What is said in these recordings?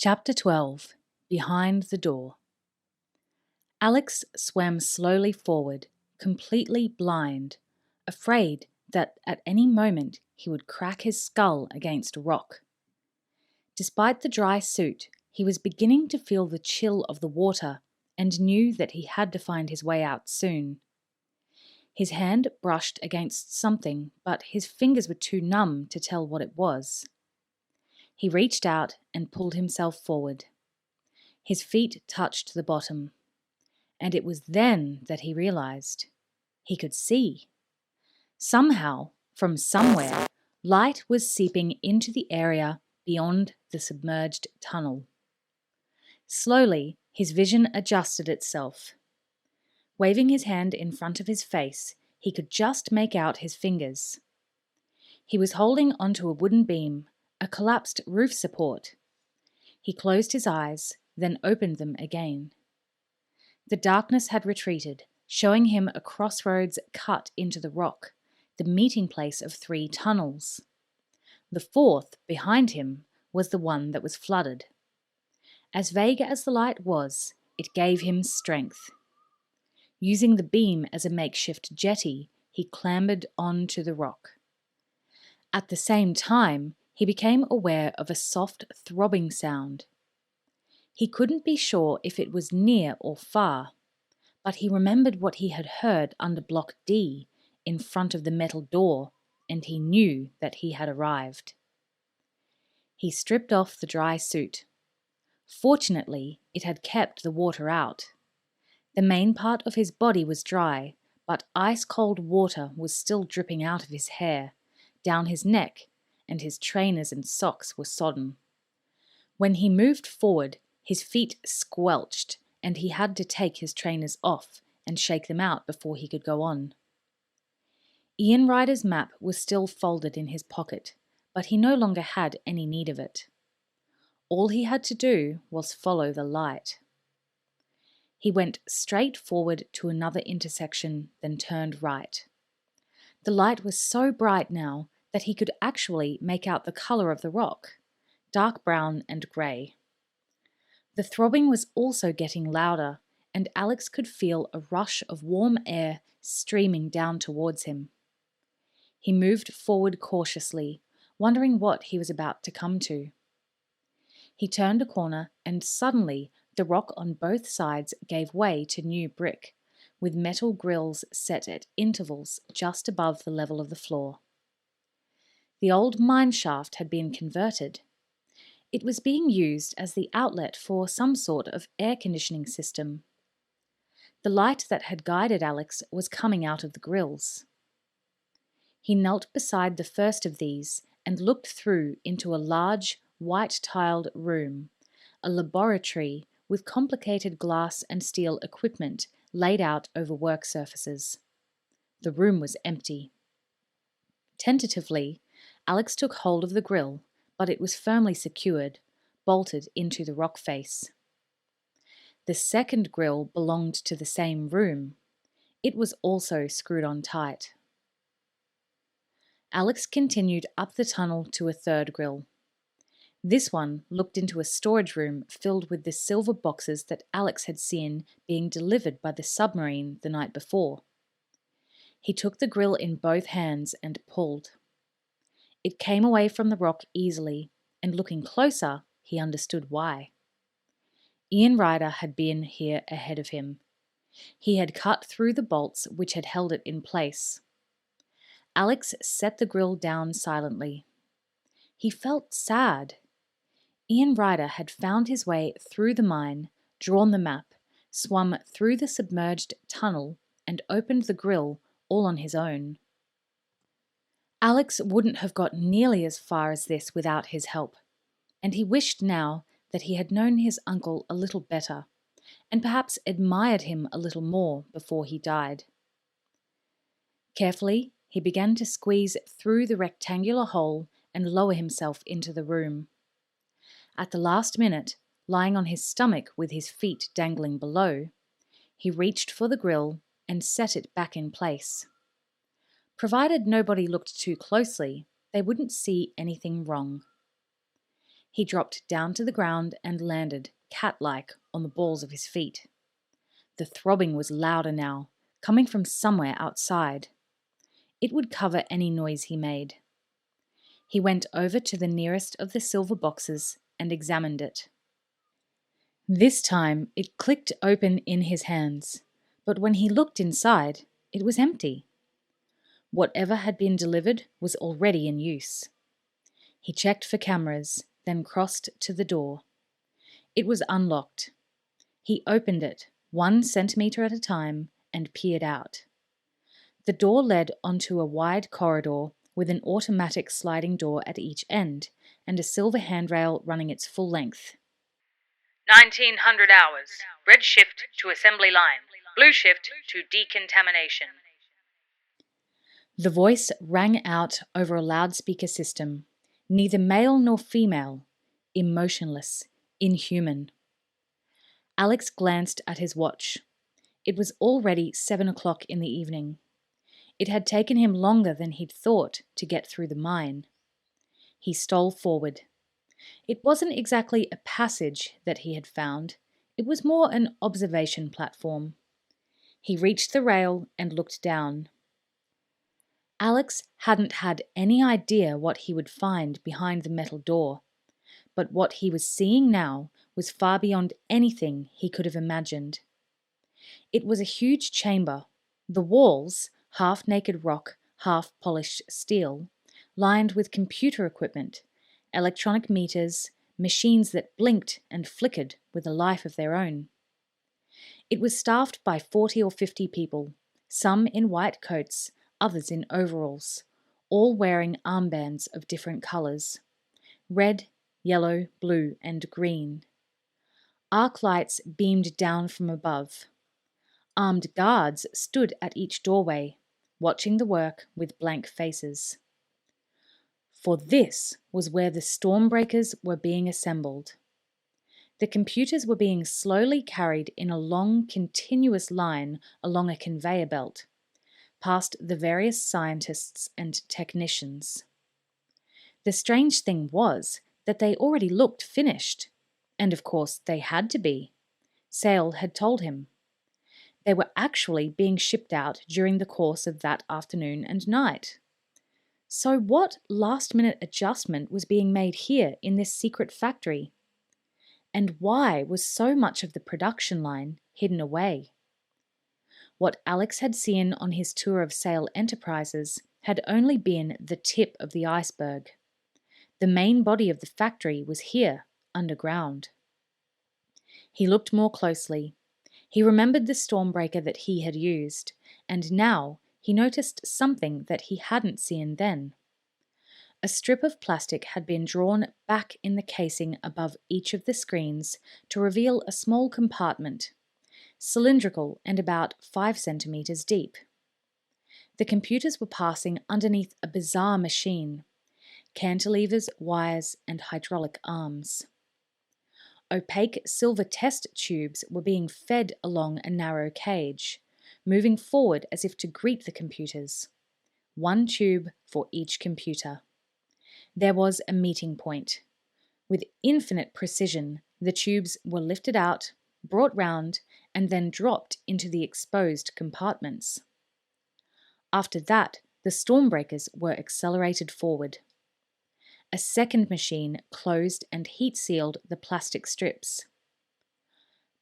Chapter 12. Behind the Door. Alex swam slowly forward, completely blind, afraid that at any moment he would crack his skull against a rock. Despite the dry suit, he was beginning to feel the chill of the water and knew that he had to find his way out soon. His hand brushed against something, but his fingers were too numb to tell what it was. He reached out and pulled himself forward. His feet touched the bottom, and it was then that he realized he could see. Somehow, from somewhere, light was seeping into the area beyond the submerged tunnel. Slowly, his vision adjusted itself. Waving his hand in front of his face, he could just make out his fingers. He was holding onto a wooden beam, a collapsed roof support. He closed his eyes, then opened them again. The darkness had retreated, showing him a crossroads cut into the rock, the meeting place of 3 tunnels. The fourth, behind him, was the one that was flooded. As vague as the light was, it gave him strength. Using the beam as a makeshift jetty, he clambered onto the rock. At the same time, he became aware of a soft throbbing sound. He couldn't be sure if it was near or far, but he remembered what he had heard under Block D in front of the metal door, and he knew that he had arrived. He stripped off the dry suit. Fortunately, it had kept the water out. The main part of his body was dry, but ice-cold water was still dripping out of his hair, down his neck, and his trainers and socks were sodden. When he moved forward, his feet squelched, and he had to take his trainers off and shake them out before he could go on. Ian Ryder's map was still folded in his pocket, but he no longer had any need of it. All he had to do was follow the light. He went straight forward to another intersection, then turned right. The light was so bright now that he could actually make out the colour of the rock, dark brown and grey. The throbbing was also getting louder, and Alex could feel a rush of warm air streaming down towards him. He moved forward cautiously, wondering what he was about to come to. He turned a corner, and suddenly the rock on both sides gave way to new brick, with metal grills set at intervals just above the level of the floor. The old mine shaft had been converted. It was being used as the outlet for some sort of air conditioning system. The light that had guided Alex was coming out of the grills. He knelt beside the first of these and looked through into a large, white-tiled room, a laboratory with complicated glass and steel equipment laid out over work surfaces. The room was empty. Tentatively, Alex took hold of the grill, but it was firmly secured, bolted into the rock face. The second grill belonged to the same room. It was also screwed on tight. Alex continued up the tunnel to a third grill. This one looked into a storage room filled with the silver boxes that Alex had seen being delivered by the submarine the night before. He took the grill in both hands and pulled. It came away from the rock easily, and looking closer, he understood why. Ian Ryder had been here ahead of him. He had cut through the bolts which had held it in place. Alex set the grill down silently. He felt sad. Ian Ryder had found his way through the mine, drawn the map, swum through the submerged tunnel, and opened the grill all on his own. Alex wouldn't have got nearly as far as this without his help, and he wished now that he had known his uncle a little better, and perhaps admired him a little more before he died. Carefully, he began to squeeze through the rectangular hole and lower himself into the room. At the last minute, lying on his stomach with his feet dangling below, he reached for the grill and set it back in place. Provided nobody looked too closely, they wouldn't see anything wrong. He dropped down to the ground and landed, cat-like, on the balls of his feet. The throbbing was louder now, coming from somewhere outside. It would cover any noise he made. He went over to the nearest of the silver boxes and examined it. This time it clicked open in his hands, but when he looked inside, it was empty. Whatever had been delivered was already in use. He checked for cameras, then crossed to the door. It was unlocked. He opened it, 1 centimetre at a time, and peered out. The door led onto a wide corridor with an automatic sliding door at each end and a silver handrail running its full length. 1900 hours. Red shift to assembly line. Blue shift to decontamination. The voice rang out over a loudspeaker system, neither male nor female, emotionless, inhuman. Alex glanced at his watch. It was already 7 o'clock in the evening. It had taken him longer than he'd thought to get through the mine. He stole forward. It wasn't exactly a passage that he had found. It was more an observation platform. He reached the rail and looked down. Alex hadn't had any idea what he would find behind the metal door, but what he was seeing now was far beyond anything he could have imagined. It was a huge chamber, the walls, half-naked rock, half-polished steel, lined with computer equipment, electronic meters, machines that blinked and flickered with a life of their own. It was staffed by 40 or 50 people, some in white coats, others in overalls, all wearing armbands of different colours: red, yellow, blue, and green. Arc lights beamed down from above. Armed guards stood at each doorway, watching the work with blank faces. For this was where the Stormbreakers were being assembled. The computers were being slowly carried in a long, continuous line along a conveyor belt, past the various scientists and technicians. The strange thing was that they already looked finished, and of course they had to be. Sale had told him. They were actually being shipped out during the course of that afternoon and night. So what last-minute adjustment was being made here in this secret factory? And why was so much of the production line hidden away? What Alex had seen on his tour of Sale Enterprises had only been the tip of the iceberg. The main body of the factory was here, underground. He looked more closely. He remembered the Stormbreaker that he had used, and now he noticed something that he hadn't seen then. A strip of plastic had been drawn back in the casing above each of the screens to reveal a small compartment, cylindrical and about 5 centimeters deep. The computers were passing underneath a bizarre machine: cantilevers, wires, and hydraulic arms. Opaque silver test tubes were being fed along a narrow cage, moving forward as if to greet the computers. 1 tube for each computer. There was a meeting point. With infinite precision, the tubes were lifted out, brought round, and then dropped into the exposed compartments. After that, the Stormbreakers were accelerated forward. A second machine closed and heat-sealed the plastic strips.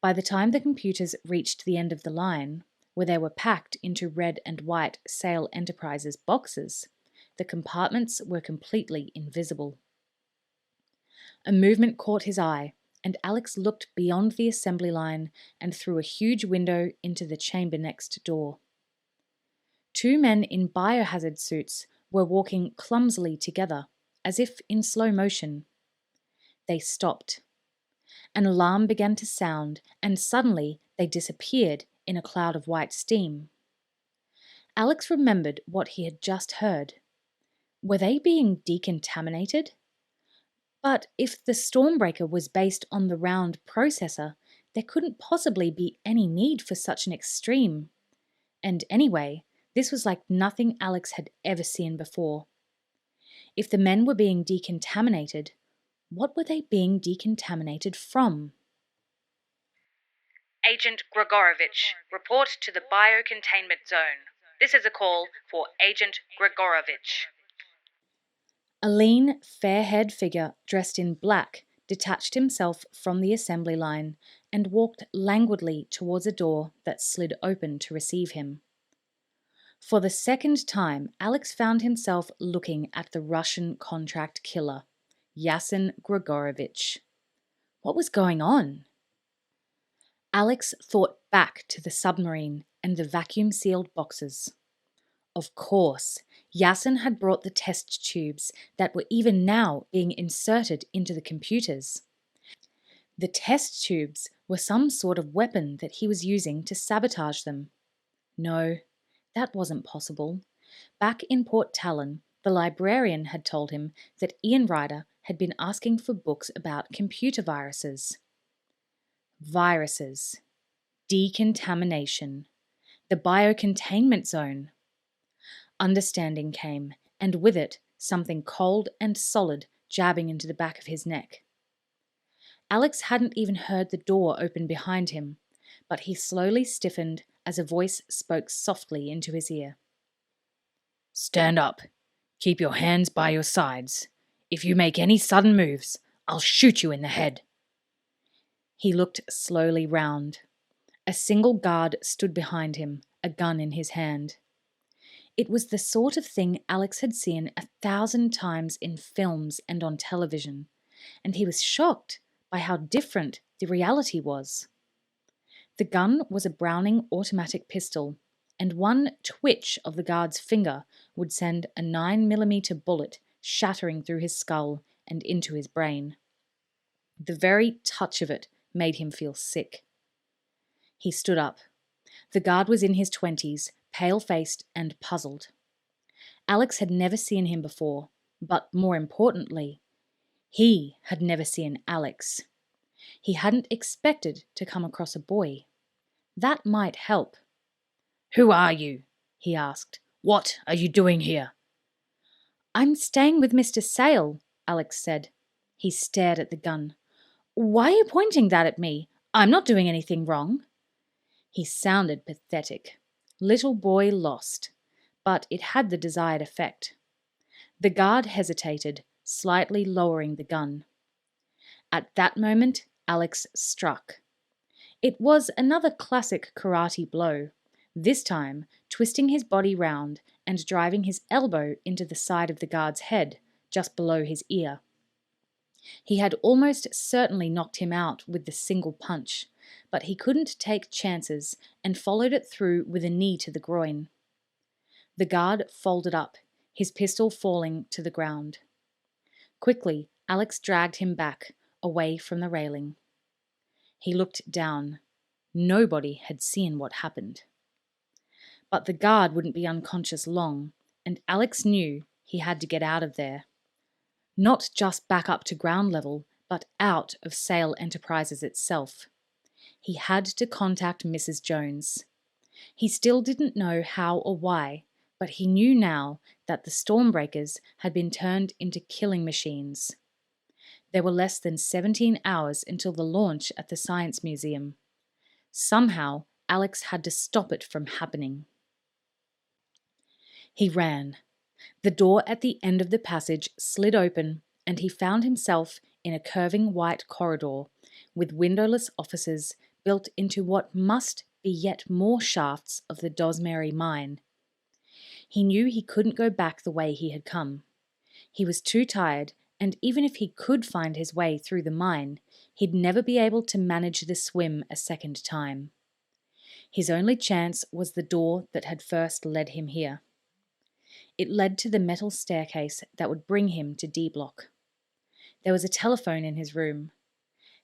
By the time the computers reached the end of the line, where they were packed into red and white Sale Enterprises boxes, the compartments were completely invisible. A movement caught his eye, and Alex looked beyond the assembly line and through a huge window into the chamber next door. 2 men in biohazard suits were walking clumsily together, as if in slow motion. They stopped. An alarm began to sound, and suddenly they disappeared in a cloud of white steam. Alex remembered what he had just heard. Were they being decontaminated? But if the Stormbreaker was based on the round processor, there couldn't possibly be any need for such an extreme. And anyway, this was like nothing Alex had ever seen before. If the men were being decontaminated, What were they being decontaminated from? Agent Grigorovich, report to the biocontainment zone. This is a call for Agent Grigorovich. A lean, fair-haired figure dressed in black detached himself from the assembly line and walked languidly towards a door that slid open to receive him. For the second time, Alex found himself looking at the Russian contract killer, Yasin Grigorovich. What was going on? Alex thought back to the submarine and the vacuum-sealed boxes. Of course, Yasin had brought the test tubes that were even now being inserted into the computers. The test tubes were some sort of weapon that he was using to sabotage them. No, that wasn't possible. Back in Port Talon, the librarian had told him that Ian Ryder had been asking for books about computer viruses. Viruses. Decontamination. The biocontainment zone. Understanding came, and with it, something cold and solid jabbing into the back of his neck. Alex hadn't even heard the door open behind him, but he slowly stiffened as a voice spoke softly into his ear. "Stand up. Keep your hands by your sides. If you make any sudden moves, I'll shoot you in the head." He looked slowly round. A single guard stood behind him, a gun in his hand. It was the sort of thing Alex had seen 1,000 times in films and on television, and he was shocked by how different the reality was. The gun was a Browning automatic pistol, and one twitch of the guard's finger would send a 9mm bullet shattering through his skull and into his brain. The very touch of it made him feel sick. He stood up. The guard was in his 20s, pale-faced and puzzled. Alex had never seen him before, but more importantly, he had never seen Alex. He hadn't expected to come across a boy. That might help. "Who are you?" he asked. "What are you doing here?" "I'm staying with Mr. Sale," Alex said. He stared at the gun. "Why are you pointing that at me? I'm not doing anything wrong." He sounded pathetic. Little boy lost. But it had the desired effect. The guard hesitated, slightly lowering the gun. At that moment, Alex struck. It was another classic karate blow, this time twisting his body round and driving his elbow into the side of the guard's head, just below his ear. He had almost certainly knocked him out with the single punch, but he couldn't take chances and followed it through with a knee to the groin. The guard folded up, his pistol falling to the ground. Quickly, Alex dragged him back, away from the railing. He looked down. Nobody had seen what happened. But the guard wouldn't be unconscious long, and Alex knew he had to get out of there. Not just back up to ground level, but out of Sale Enterprises itself. He had to contact Mrs. Jones. He still didn't know how or why, but he knew now that the Stormbreakers had been turned into killing machines. There were less than 17 hours until the launch at the Science Museum. Somehow, Alex had to stop it from happening. He ran. The door at the end of the passage slid open, and he found himself in a curving white corridor with windowless offices built into what must be yet more shafts of the Dosmary mine. He knew he couldn't go back the way he had come. He was too tired, and even if he could find his way through the mine, he'd never be able to manage the swim a second time. His only chance was the door that had first led him here. It led to the metal staircase that would bring him to D Block. There was a telephone in his room.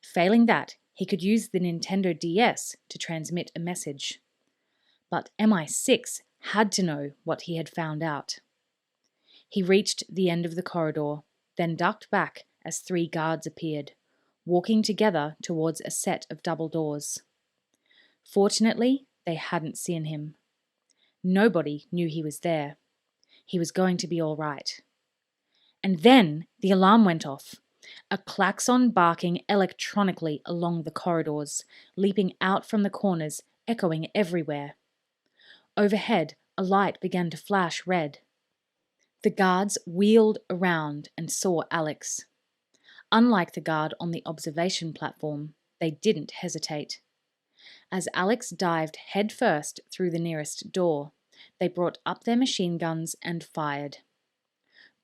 Failing that, he could use the Nintendo DS to transmit a message. But MI6 had to know what he had found out. He reached the end of the corridor, then ducked back as 3 guards appeared, walking together towards a set of double doors. Fortunately, they hadn't seen him. Nobody knew he was there. He was going to be all right. And then the alarm went off. a klaxon barking electronically along the corridors, leaping out from the corners, echoing everywhere. Overhead, a light began to flash red. The guards wheeled around and saw Alex. Unlike the guard on the observation platform, they didn't hesitate. As Alex dived headfirst through the nearest door, they brought up their machine guns and fired.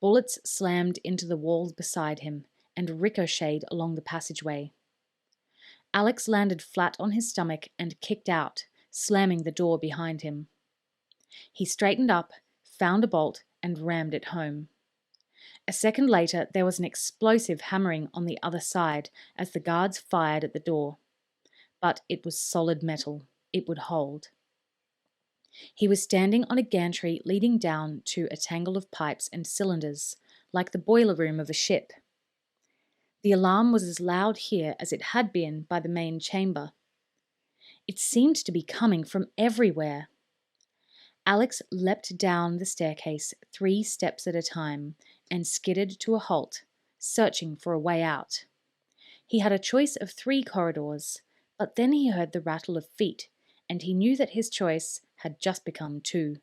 Bullets slammed into the walls beside him and ricocheted along the passageway. Alex landed flat on his stomach and kicked out, slamming the door behind him. He straightened up, found a bolt, and rammed it home. A second later, there was an explosive hammering on the other side as the guards fired at the door. But it was solid metal. It would hold. He was standing on a gantry leading down to a tangle of pipes and cylinders, like the boiler room of a ship. The alarm was as loud here as it had been by the main chamber. It seemed to be coming from everywhere. Alex leapt down the staircase 3 steps at a time and skidded to a halt, searching for a way out. He had a choice of 3 corridors, but then he heard the rattle of feet, and he knew that his choice had just become 2.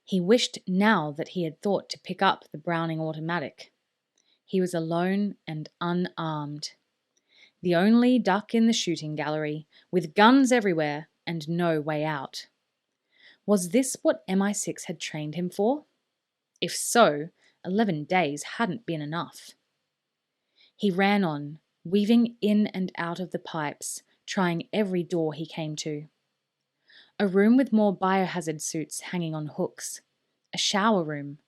He wished now that he had thought to pick up the Browning automatic. He was alone and unarmed. The only duck in the shooting gallery, with guns everywhere and no way out. Was this what MI6 had trained him for? If so, 11 days hadn't been enough. He ran on, weaving in and out of the pipes, trying every door he came to. A room with more biohazard suits hanging on hooks. A shower room.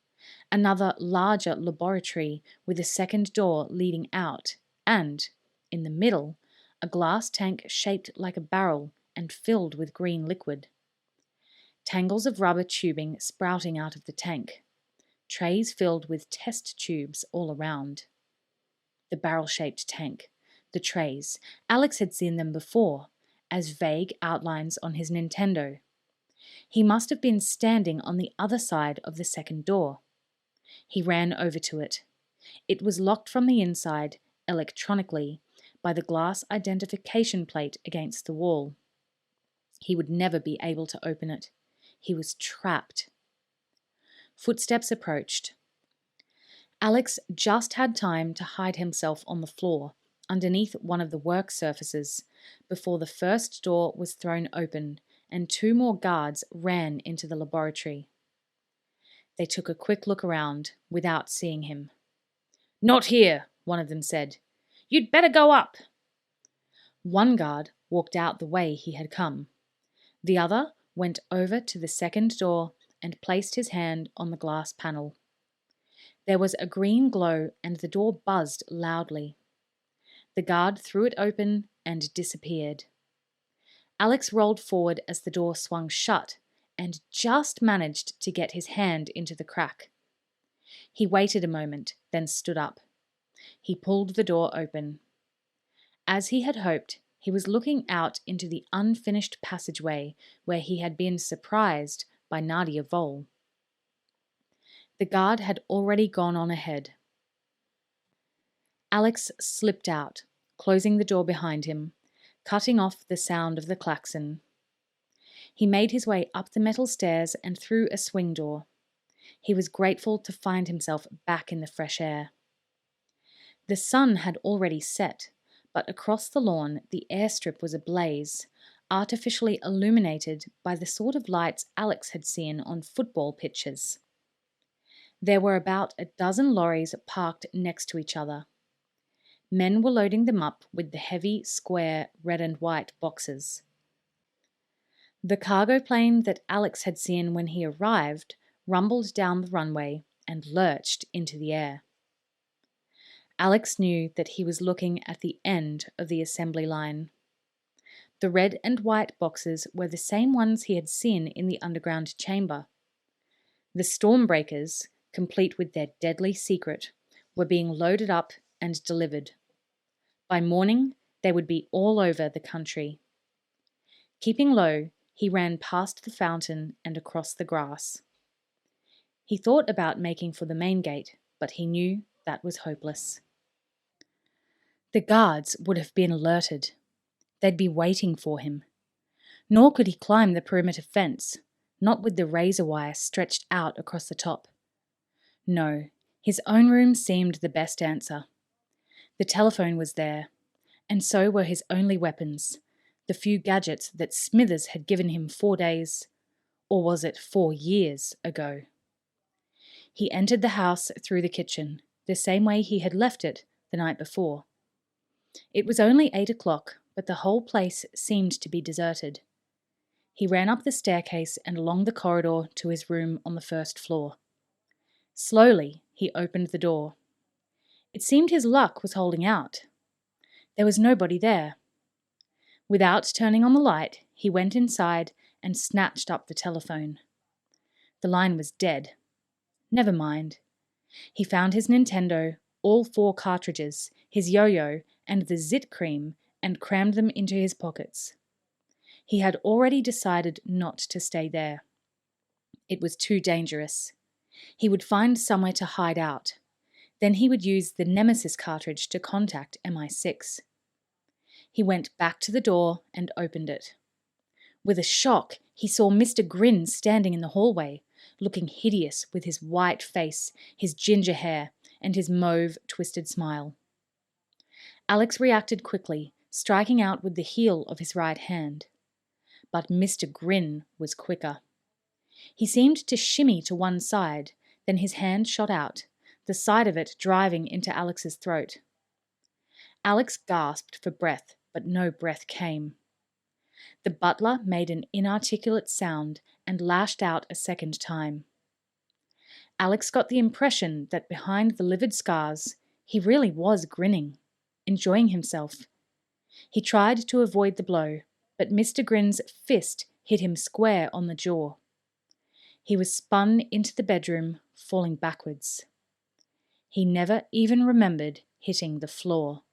Another larger laboratory with a second door leading out, and, in the middle, a glass tank shaped like a barrel and filled with green liquid. Tangles of rubber tubing sprouting out of the tank. Trays filled with test tubes all around. The barrel-shaped tank. The trays. Alex had seen them before, as vague outlines on his Nintendo. He must have been standing on the other side of the second door. He ran over to it. It was locked from the inside, electronically, by the glass identification plate against the wall. He would never be able to open it. He was trapped. Footsteps approached. Alex just had time to hide himself on the floor, underneath one of the work surfaces, before the first door was thrown open and 2 more guards ran into the laboratory. They took a quick look around without seeing him. "Not here," one of them said. "You'd better go up." One guard walked out the way he had come. The other went over to the second door and placed his hand on the glass panel. There was a green glow and the door buzzed loudly. The guard threw it open and disappeared. Alex rolled forward as the door swung shut and just managed to get his hand into the crack. He waited a moment, then stood up. He pulled the door open. As he had hoped, he was looking out into the unfinished passageway where he had been surprised by Nadia Vol. The guard had already gone on ahead. Alex slipped out, closing the door behind him, cutting off the sound of the klaxon. He made his way up the metal stairs and through a swing door. He was grateful to find himself back in the fresh air. The sun had already set, but across the lawn the airstrip was ablaze, artificially illuminated by the sort of lights Alex had seen on football pitches. There were about a dozen lorries parked next to each other. Men were loading them up with the heavy, square, red and white boxes. The cargo plane that Alex had seen when he arrived rumbled down the runway and lurched into the air. Alex knew that he was looking at the end of the assembly line. The red and white boxes were the same ones he had seen in the underground chamber. The Stormbreakers, complete with their deadly secret, were being loaded up and delivered. By morning, they would be all over the country. Keeping low, he ran past the fountain and across the grass. He thought about making for the main gate, but he knew that was hopeless. The guards would have been alerted. They'd be waiting for him. Nor could he climb the perimeter fence, not with the razor wire stretched out across the top. No, his own room seemed the best answer. The telephone was there, and so were his only weapons, the few gadgets that Smithers had given him 4 days, or was it 4 years ago? He entered the house through the kitchen, the same way he had left it the night before. It was only 8 o'clock, but the whole place seemed to be deserted. He ran up the staircase and along the corridor to his room on the first floor. Slowly, he opened the door. It seemed his luck was holding out. There was nobody there. Without turning on the light, he went inside and snatched up the telephone. The line was dead. Never mind. He found his Nintendo, all 4 cartridges, his yo-yo, and the zit cream, and crammed them into his pockets. He had already decided not to stay there. It was too dangerous. He would find somewhere to hide out. Then he would use the Nemesis cartridge to contact MI6. He went back to the door and opened it. With a shock, he saw Mr. Grin standing in the hallway, looking hideous with his white face, his ginger hair, and his mauve, twisted smile. Alex reacted quickly, striking out with the heel of his right hand. But Mr. Grin was quicker. He seemed to shimmy to one side, then his hand shot out, the side of it driving into Alex's throat. Alex gasped for breath, but no breath came. The butler made an inarticulate sound and lashed out a second time. Alex got the impression that behind the livid scars, he really was grinning, enjoying himself. He tried to avoid the blow, but Mr. Grin's fist hit him square on the jaw. He was spun into the bedroom, falling backwards. He never even remembered hitting the floor.